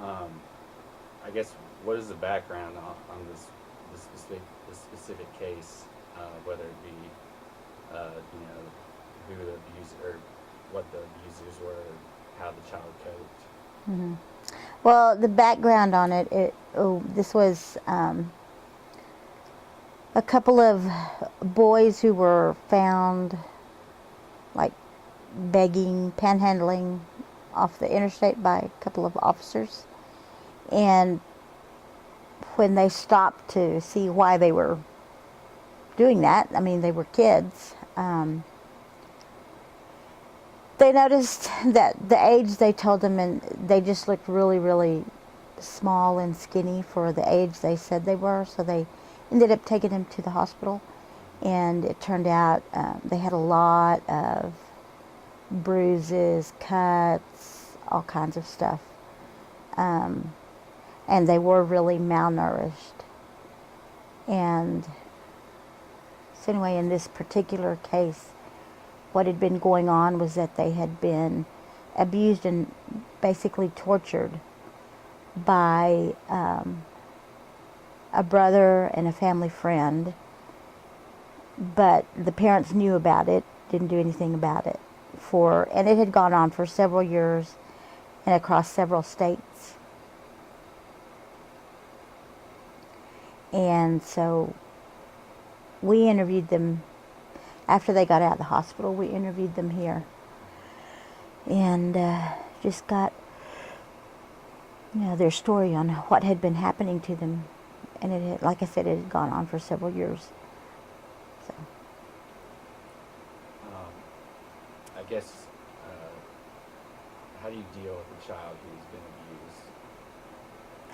I guess what is the background on this specific case, whether it be who the abuser or what the abusers were, how the child coped. Hmm. Well, the background on this was a couple of boys who were found like begging, panhandling off the interstate by a couple of officers. And when they stopped to see why they were doing that, I mean, they were kids, they noticed that the age they told them, and they just looked really, really small and skinny for the age they said they were. So they ended up taking them to the hospital, and it turned out they had a lot of bruises, cuts, all kinds of stuff. And they were really malnourished. And so anyway, in this particular case, what had been going on was that they had been abused and basically tortured by a brother and a family friend. But the parents knew about it, didn't do anything about it. And it had gone on for several years and across several states. And so we interviewed them after they got out of the hospital. We interviewed them here and just got their story on what had been happening to them. And it had, like I said, it had gone on for several years. So I guess, how do you deal with a child who's been abused?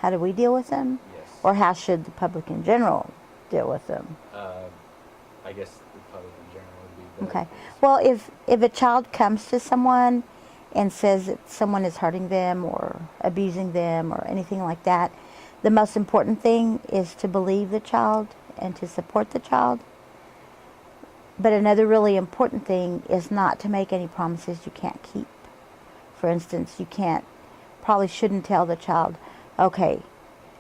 how do we deal with them? Yes. Or how should the public in general deal with them? I guess the public in general would be better. Okay. Well, if a child comes to someone and says that someone is hurting them or abusing them or anything like that, the most important thing is to believe the child and to support the child. But another really important thing is not to make any promises you can't keep. For instance, you probably shouldn't tell the child, okay,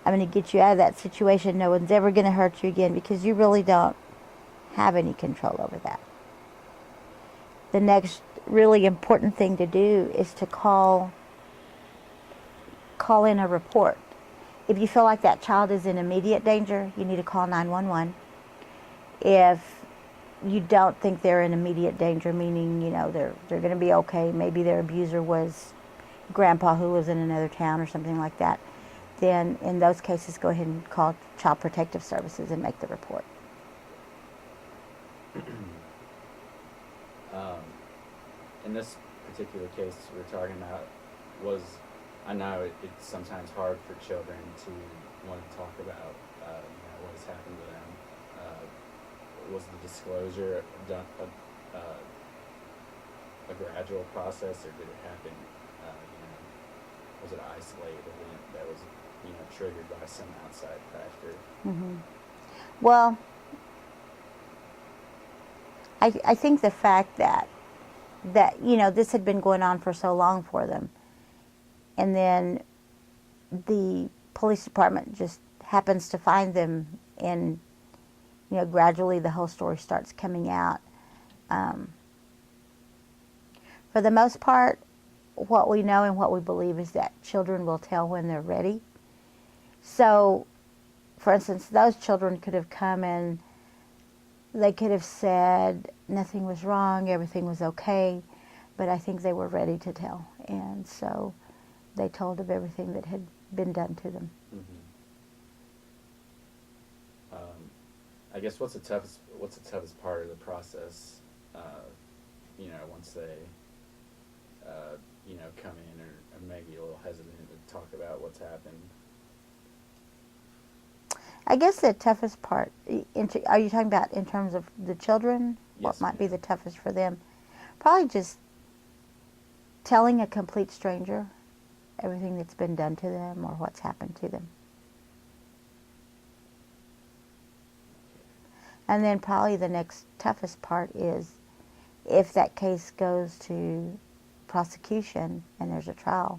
I'm going to get you out of that situation. No one's ever going to hurt you again, because you really don't have any control over that. The next really important thing to do is to call in a report. If you feel like that child is in immediate danger, you need to call 911. If you don't think they're in immediate danger, meaning they're going to be okay, maybe their abuser was grandpa who was in another town or something like that, then in those cases go ahead and call Child Protective Services and make the report. In this particular case we're talking about, I know it's sometimes hard for children to want to talk about what has happened to them. Was the disclosure done a gradual process, or did it happen? Was it an isolated event that was triggered by some outside factor? Mm-hmm. Well, I think the fact that this had been going on for so long for them, and then the police department just happens to find them, and gradually the whole story starts coming out. For the most part, what we know and what we believe is that children will tell when they're ready. So, for instance, those children could have come and they could have said nothing was wrong, everything was okay, but I think they were ready to tell, and so they told of everything that had been done to them. Mm-hmm. I guess what's the toughest part of the process? Once they come in or maybe a little hesitant to talk about what's happened. I guess the toughest part, are you talking about in terms of the children? Yes, what might be the toughest for them? Probably just telling a complete stranger everything that's been done to them or what's happened to them. And then probably the next toughest part is if that case goes to prosecution and there's a trial,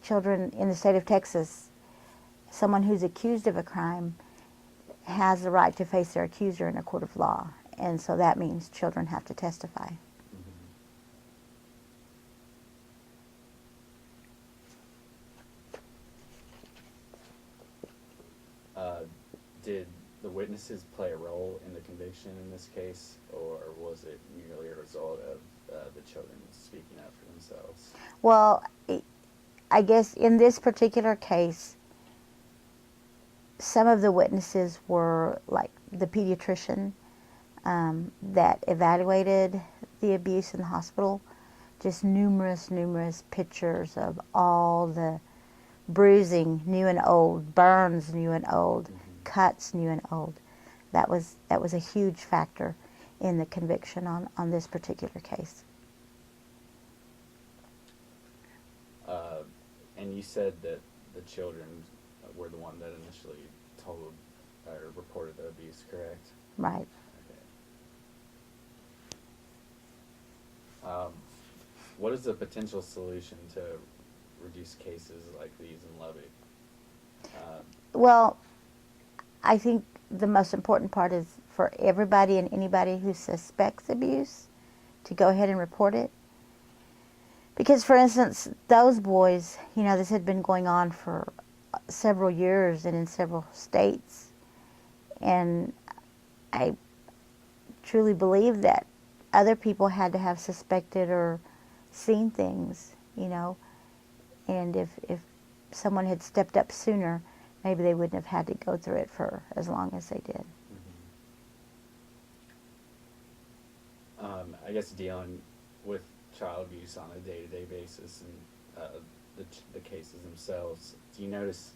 children in the state of Texas, someone who's accused of a crime has the right to face their accuser in a court of law. And so that means children have to testify. Did the witnesses play a role in the conviction in this case, or was it merely a result of the children speaking up for themselves? Well, I guess in this particular case, some of the witnesses were like the pediatrician that evaluated the abuse in the hospital. Just numerous pictures of all the bruising, new and old, burns, new and old, cuts, new and old. That was a huge factor in the conviction on this particular case. And you said that the children were the one that initially told or reported the abuse, correct? Right. Okay. What is the potential solution to reduce cases like these in Lubbock? Well, I think the most important part is for everybody and anybody who suspects abuse to go ahead and report it. Because, for instance, those boys, you know, this had been going on for several years and in several states. And I truly believe that other people had to have suspected or seen things, you know. And if someone had stepped up sooner, maybe they wouldn't have had to go through it for as long as they did. I guess dealing with child abuse on a day-to-day basis and the cases themselves, do you notice,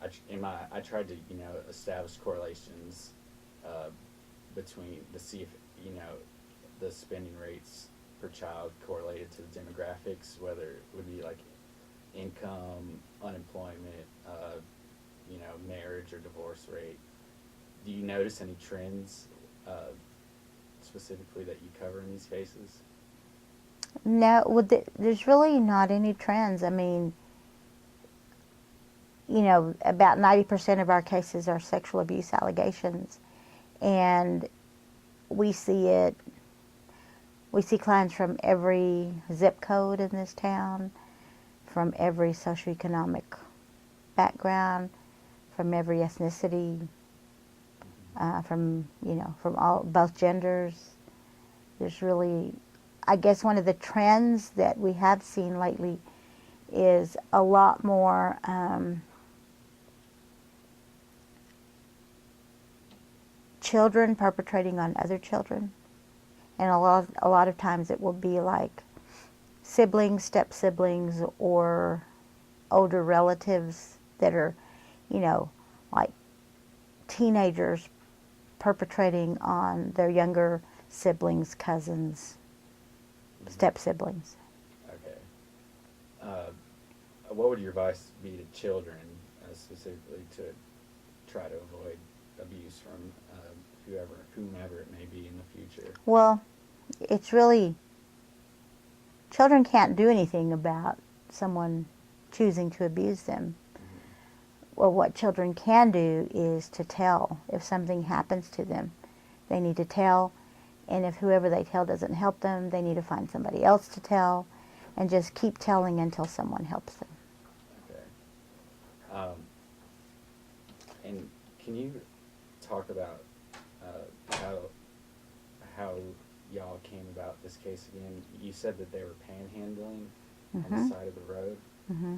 I tried to, you know, establish correlations between, to see if, you know, the spending rates per child correlated to the demographics, whether it would be like income, unemployment, you know, marriage or divorce rate. Do you notice any trends specifically that you cover in these cases? No, well, there's really not any trends. I mean, you know, about 90% of our cases are sexual abuse allegations, and we see clients from every zip code in this town, from every socioeconomic background, from every ethnicity, from, you know, from both genders. There's really, I guess one of the trends that we have seen lately is a lot more children perpetrating on other children. And a lot of times it will be like siblings, step-siblings, or older relatives that are, you know, like teenagers perpetrating on their younger siblings, cousins, step-siblings. Okay. What would your advice be to children, specifically to try to avoid abuse from whomever it may be in the future? Well, it's really, children can't do anything about someone choosing to abuse them. Well, what children can do is to tell. If something happens to them, they need to tell. And if whoever they tell doesn't help them, they need to find somebody else to tell, and just keep telling until someone helps them. Okay. And can you talk about how y'all came about this case again? You said that they were panhandling on the side of the road.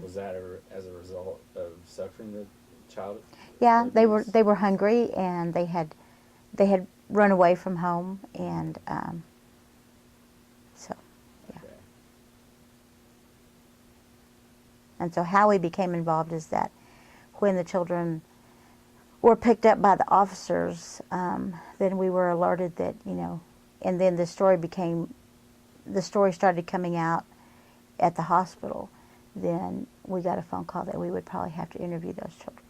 Was that as a result of suffering the child? Yeah, abuse? they were hungry, and they had run away from home, and so yeah. Okay. And so how we became involved is that when the children were picked up by the officers, then we were alerted that, you know, and then the story started coming out at the hospital. Then we got a phone call that we would probably have to interview those children.